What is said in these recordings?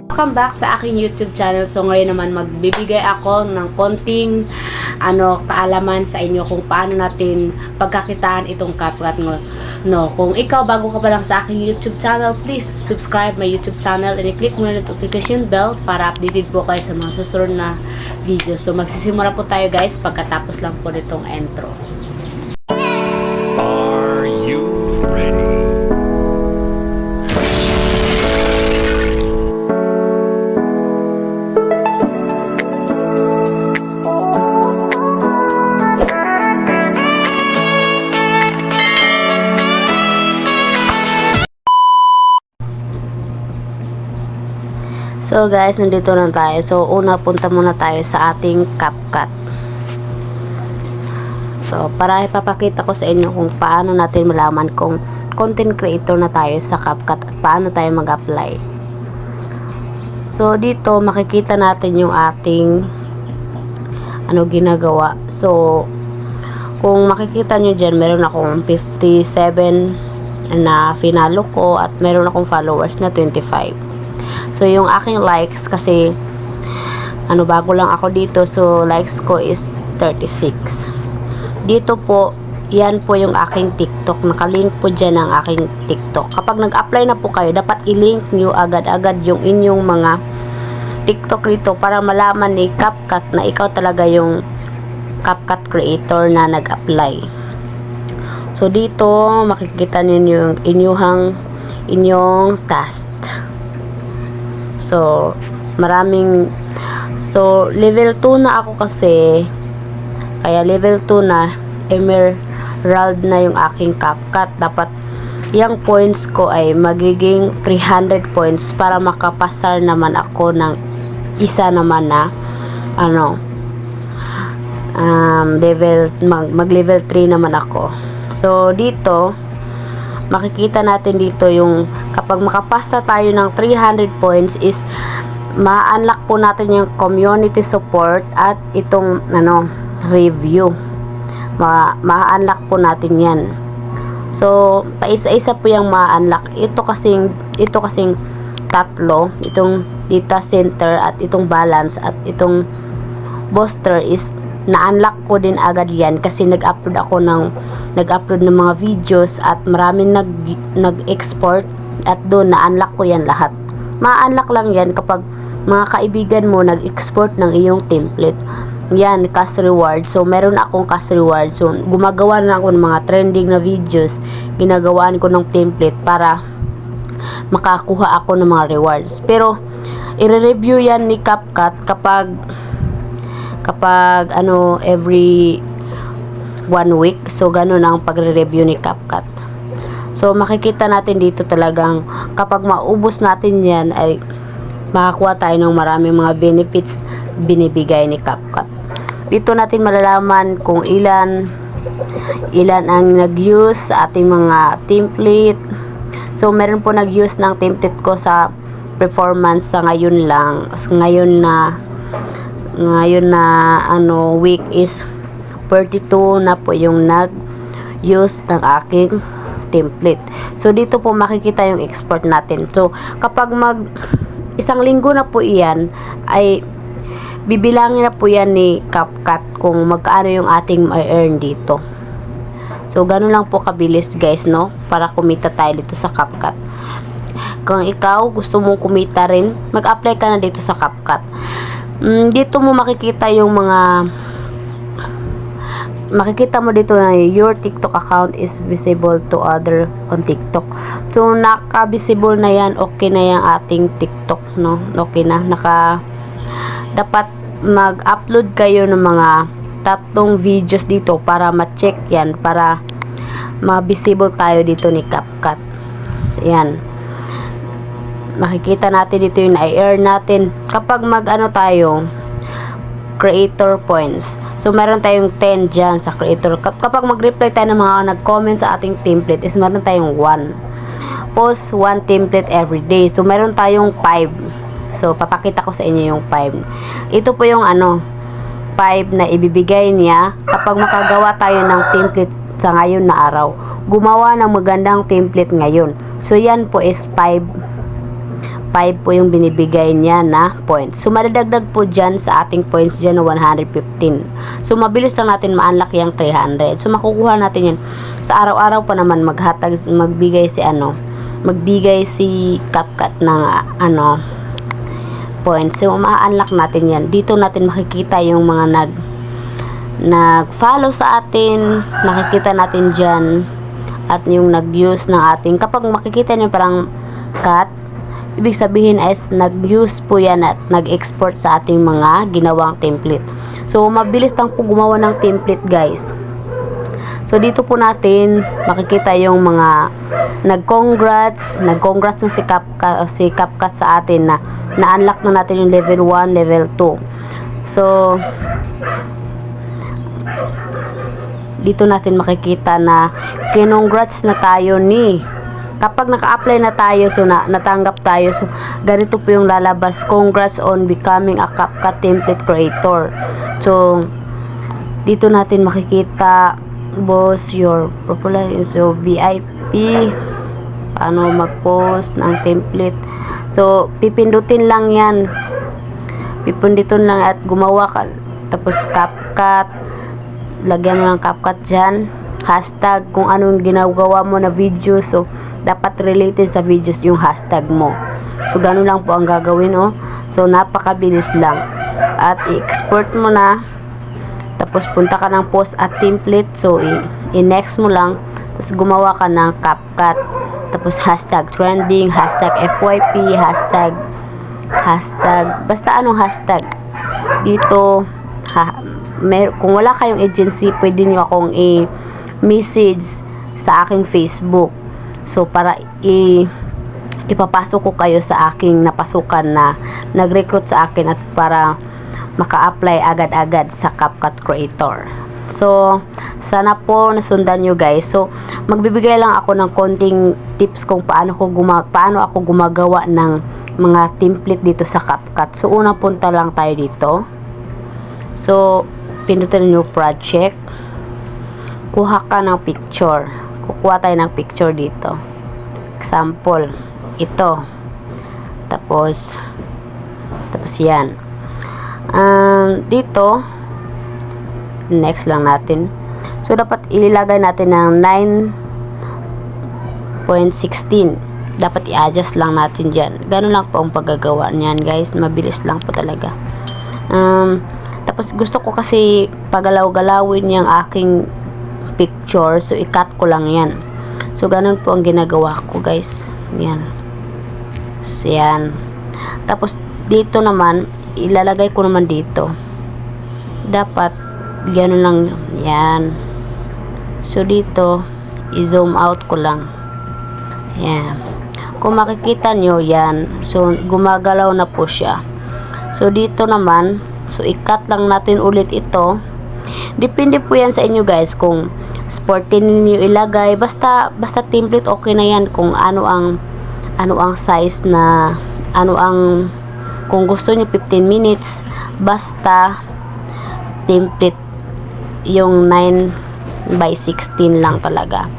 Welcome back sa aking YouTube channel. So ngayon naman magbibigay ako ng konting kaalaman sa inyo kung paano natin pagkakitaan itong CapCut no. Kung ikaw bago ka pa lang sa aking YouTube channel, please subscribe my YouTube channel and i-click mo na notification bell para updated po kayo sa mga susunod na videos. So magsisimula po tayo guys pagkatapos lang po nitong intro. Are you ready? So guys, nandito na tayo. So una punta muna tayo sa ating CapCut. So para ipapakita ko sa inyo kung paano natin malaman kung content creator na tayo sa CapCut at paano tayo mag-apply. So dito makikita natin yung ating ginagawa. So kung makikita nyo dyan, meron akong 57 na finalo ko at meron akong followers na 25. So yung aking likes kasi bago lang ako dito, so likes ko is 36. Dito po, yan po yung aking TikTok. Nakalink po dyan ang aking TikTok. Kapag nag-apply na po kayo, dapat i-link nyo agad-agad yung inyong mga TikTok rito para malaman ni CapCut na ikaw talaga yung CapCut creator na nag-apply. So dito, makikita ninyo yung inyong task. So, level 2 na ako kasi, kaya level 2 na, emerald na yung aking CapCut. Dapat, yung points ko ay magiging 300 points para makapasar naman ako ng isa naman na, mag-level 3 naman ako. So, dito, makikita natin dito yung kapag makapasa tayo ng 300 points is ma-unlock po natin yung community support at itong review. Ma-unlock po natin yan. So paisa-isa po yung ma-unlock. Ito kasing tatlo, itong data center at itong balance at itong booster is na-unlock ko din agad yan kasi nag-upload ng mga videos at maraming nag-export at doon na-unlock ko yan lahat. Ma-unlock lang yan kapag mga kaibigan mo nag-export ng iyong template. Yan, cash reward. So meron akong cash reward. So gumagawa na ako ng mga trending na videos. Ginagawaan ko ng template para makakuha ako ng mga rewards. Pero i-review yan ni CapCut kapag every 1 week. So ganun ang pagre-review ni CapCut. So makikita natin dito talagang kapag maubos natin yan ay makakuha tayo ng maraming mga benefits binibigay ni CapCut. Dito natin malalaman kung ilan ang nag-use sa ating mga template. So meron po nag-use ng template ko sa performance sa ngayon lang. Ngayon na week is 32 na po yung nag-use ng aking template. So dito po makikita yung export natin. So kapag isang linggo na po iyan ay bibilangin na po yan ni CapCut kung magkaano yung ating ma-earn dito. So ganun lang po kabilis guys, no, para kumita tayo dito sa CapCut. Kung ikaw gusto mong kumita rin, mag-apply ka na dito sa CapCut. Dito mo makikita mo dito na your TikTok account is visible to other on TikTok. So naka-visible na yan, okay na yung ating TikTok, no? Okay na, dapat mag-upload kayo ng mga 3 videos dito para ma-check yan, para ma-visible tayo dito ni CapCut. So yan, makikita natin dito yung na-earn natin kapag tayo creator points. So meron tayong 10 dyan sa creator. Kapag mag-reply tayo ng mga nag-comment sa ating template is meron tayong 1. Post 1 template every day. So meron tayong 5. So papakita ko sa inyo yung 5. Ito po yung 5 na ibibigay niya kapag makagawa tayo ng template sa ngayon na araw. Gumawa ng magandang template ngayon. So yan po is 5 5 po yung binibigay niya na points. So, madadagdag po dyan sa ating points dyan na 115. So, mabilis lang natin ma-unlock yung 300. So, makukuha natin yan. Sa araw-araw pa naman magbigay si CapCut ng points. So, ma-unlock natin yan. Dito natin makikita yung mga nag-follow sa atin. Makikita natin dyan. At yung nag-use ng ating, kapag makikita nyo parang cut, ibig sabihin is nag-use po yan at nag-export sa ating mga ginawang template. So, mabilis lang po gumawa ng template, guys. So, dito po natin makikita yung mga nag-congrats na si CapCut sa atin na na-unlock na natin yung level 1, level 2. So, dito natin makikita na kinongrats na tayo kapag naka-apply na tayo, so natanggap tayo, so ganito po yung lalabas, congrats on becoming a CapCut template creator. So dito natin makikita, boss, your profile is so VIP, paano mag-post ng template. So pipindutin lang yan, at gumawa ka, tapos CapCut, lagyan mo ng CapCut dyan, hashtag kung anong ginagawa mo na video. So dapat related sa videos yung hashtag mo. So ganun lang po ang gagawin, so napakabilis lang, at i-export mo na, tapos punta ka ng post at template. So i-next mo lang, tapos gumawa ka ng CapCut, tapos hashtag trending, hashtag FYP, hashtag basta anong hashtag dito. Kung wala kayong agency, pwede nyo akong i-message sa aking Facebook. So, para ipapasok ko kayo sa aking napasukan na nag-recruit sa akin, at para maka-apply agad-agad sa CapCut Creator. So, sana po nasundan nyo, guys. So, magbibigay lang ako ng konting tips kung paano ako gumagawa ng mga template dito sa CapCut. So, unang punta lang tayo dito. So, pindutin nyo project, kuha ka ng picture, kukuha tayo ng picture dito, example ito, tapos yan, dito next lang natin. So dapat ilagay natin ng 9.16, dapat i-adjust lang natin dyan. Ganun lang po ang paggagawa niyan, guys, mabilis lang po talaga. Tapos gusto ko kasi pagalaw-galawin yung aking picture, so i-cut ko lang yan. So ganun po ang ginagawa ko, guys. Yan. So yan. Tapos dito naman, ilalagay ko naman dito. Dapat ganun lang yan. So dito, i-zoom out ko lang. Yan. Kung makikita nyo yan, so gumagalaw na po siya. So dito naman, so i-cut lang natin ulit ito. Depende po yan sa inyo, guys, kung sporty ninyo ilagay, basta template, okay na yan. Kung ano ang size na kung gusto niyo 15 minutes, basta template yung 9/16 lang talaga.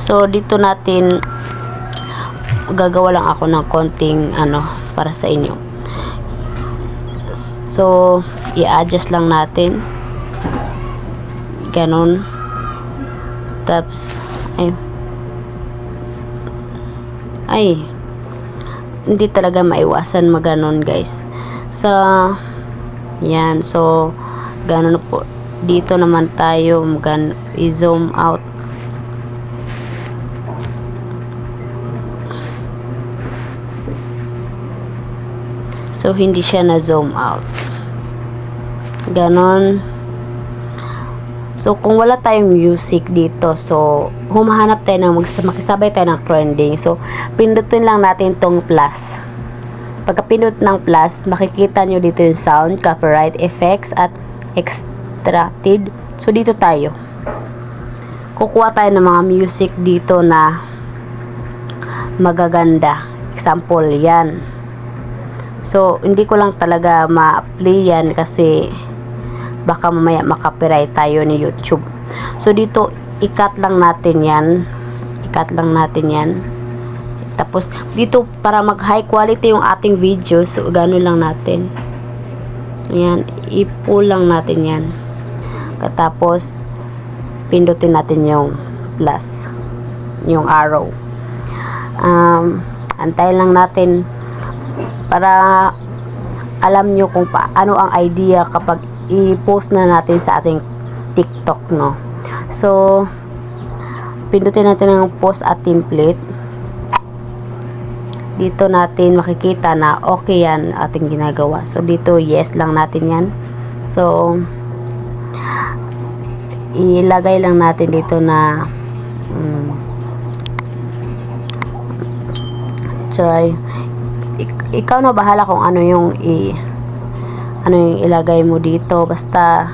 So dito natin gagawa lang ako ng konting para sa inyo. So, i-adjust lang natin. Ganon. Tapos, hindi talaga maiwasan maganon, guys. So, yan. So, ganon po. Dito naman tayo, i-zoom out. So, hindi siya na-zoom out. Ganon. So, kung wala tayong music dito, so, humahanap tayo makisabay tayo ng trending. So, pindutin lang natin tong plus. Pagka-pindot ng plus, makikita nyo dito yung sound, copyright, effects, at extracted. So, dito tayo. Kukuha tayo ng mga music dito na magaganda. Example, yan. So, hindi ko lang talaga ma-play yan kasi baka mamaya makapiright tayo ni YouTube. So, dito, i-cut lang natin yan. Tapos, dito, para mag high quality yung ating videos, so, gano'n lang natin. Ayan, i-pull lang natin yan. Tapos, pindutin natin yung plus, yung arrow. Antayin lang natin para alam nyo kung paano ang idea kapag i-post na natin sa ating TikTok, no? So, pindutin natin ang post at template. Dito natin makikita na okay yan ating ginagawa. So, dito yes lang natin yan. So, ilagay lang natin dito na try. Ikaw na bahala kung ano yung ilagay mo dito. Basta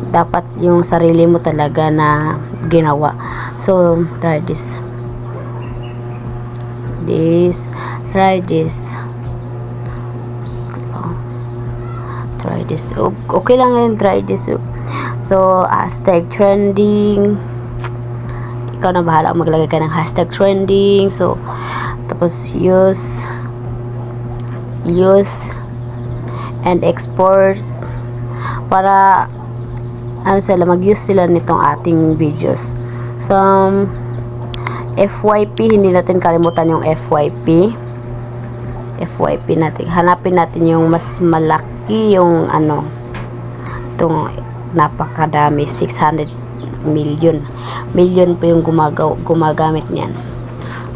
dapat yung sarili mo talaga na ginawa. So, try this. Try this. Try this. Okay lang yan, try this. So, hashtag trending. Ikaw na bahala kung maglagay ka ng hashtag trending. So, tapos use and export para mag-use sila nitong ating videos. So, FYP, hindi natin kalimutan yung FYP natin. Hanapin natin yung mas malaki, yung itong napakadami, 600 million po yung gumagamit niyan.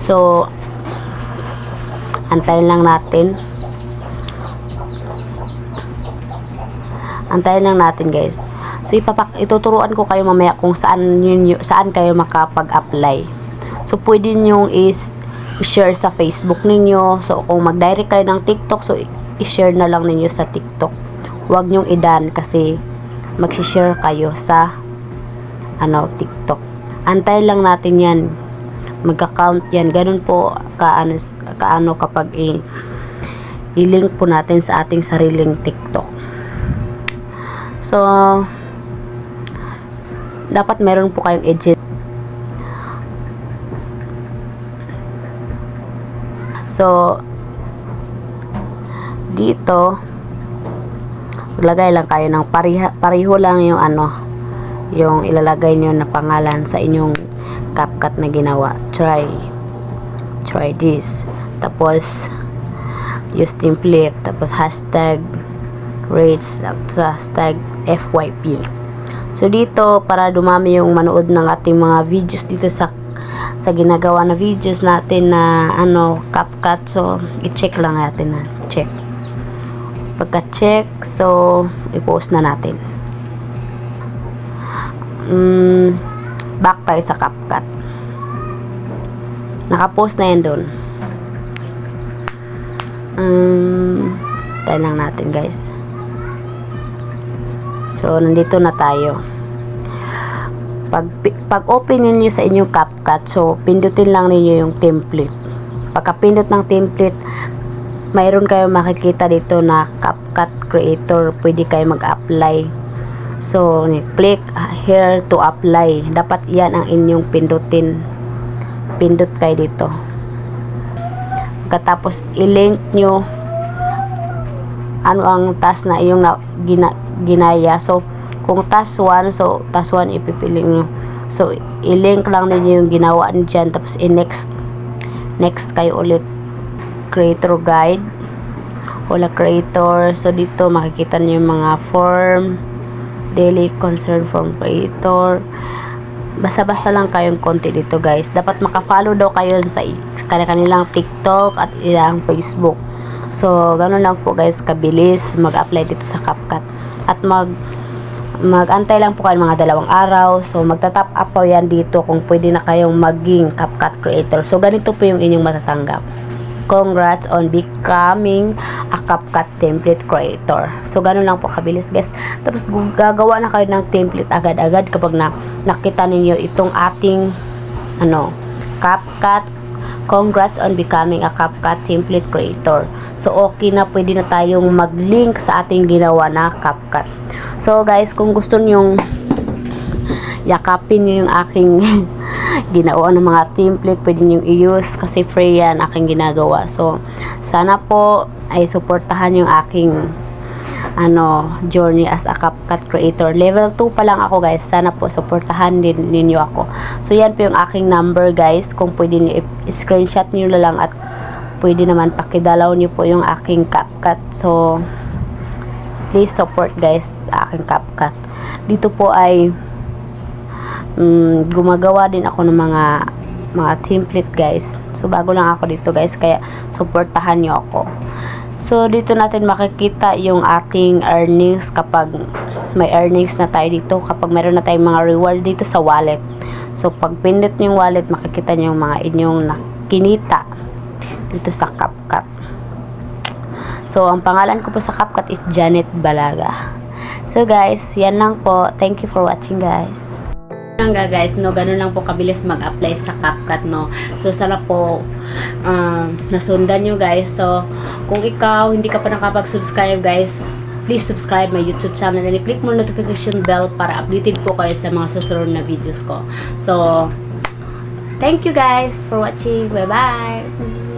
So, antayin lang natin guys. So, ituturuan ko kayo mamaya kung saan kayo makapag-apply. So, pwede nyo i-share sa Facebook ninyo. So, kung mag-direct kayo ng TikTok, so i-share na lang ninyo sa TikTok. Huwag nyong i-done kasi mag-share kayo sa TikTok. Antayin lang natin yan. Mag-account yan. Ganun po kaano kapag i-link po natin sa ating sariling TikTok. So, dapat meron po kayong agent. So, dito maglagay lang kayo ng pareho lang yung yung ilalagay niyo na pangalan sa inyong CapCut na ginawa. Try this. Tapos use template, tapos hashtag rates, hashtag FYP. So, dito para dumami yung manood ng ating mga videos dito sa ginagawa na videos natin na CapCut. So, i-check lang natin na check. Pagka-check, so i-post na natin. Back tayo sa CapCut. Naka-post na yan doon. Tayo lang natin guys. So, nandito na tayo. Pag open niyo sa inyong CapCut, so pindutin lang niyo yung template. Pagka pindot ng template, mayroon kayo makikita dito na CapCut Creator. Pwede kayo mag-apply. So, click here to apply. Dapat yan ang inyong pindutin. Pindot kayo dito. Pagkatapos i-link nyo ang task na iyong ginaya. So, kung task 1, so task 1 ipipili nyo. So, i-link lang ninyo yung ginawa nyo dyan. Tapos, next kayo ulit. Creator guide. Wala creator. So, dito makikita nyo yung mga form. Daily concern from creator. Basta-basta lang kayong konti dito guys. Dapat makafollow daw kayo sa kanilang TikTok at ilang Facebook. So, gano'n lang po guys, kabilis mag-apply dito sa CapCut. At mag-antay lang po kayo mga 2 araw. So, magta-top up po yan dito kung pwede na kayong maging CapCut creator. So, ganito po yung inyong matatanggap. Congrats on becoming a CapCut template creator. So, ganun lang po kabilis guys. Tapos, gagawa na kayo ng template agad-agad kapag nakita ninyo itong ating CapCut. Congrats on becoming a CapCut template creator. So, okay na, pwede na tayong mag-link sa ating ginawa na CapCut. So, guys, kung gusto nyong yakapin nyo yung aking ginawaan ng mga template, pwede nyo i-use kasi free yan aking ginagawa. So sana po ay suportahan yung aking journey as a CapCut creator. Level 2 pa lang ako guys. Sana po suportahan din ninyo ako. So yan po yung aking number guys. Kung pwede nyo screenshot nyo na lang at pwede naman pakidalaw nyo po yung aking CapCut. So please support guys sa aking CapCut. Dito po ay gumagawa din ako ng mga template guys. So bago lang ako dito guys, kaya suportahan nyo ako. So dito natin makikita yung ating earnings kapag may earnings na tayo dito, kapag meron na tayong mga reward dito sa wallet. So pag pindot nyo yung wallet, makikita nyo yung mga inyong nakinita dito sa CapCut. So ang pangalan ko po sa CapCut is Janet Balaga. So guys, yan lang po. Thank you for watching guys. Guys, no, ganun lang po kabilis mag-apply sa CapCut, no. So sana po nasundan nyo guys. So kung ikaw hindi ka pa nakapag-subscribe guys, please subscribe my YouTube channel and click mo notification bell para updated po kayo sa mga susunod na videos ko. So thank you guys for watching. Bye bye.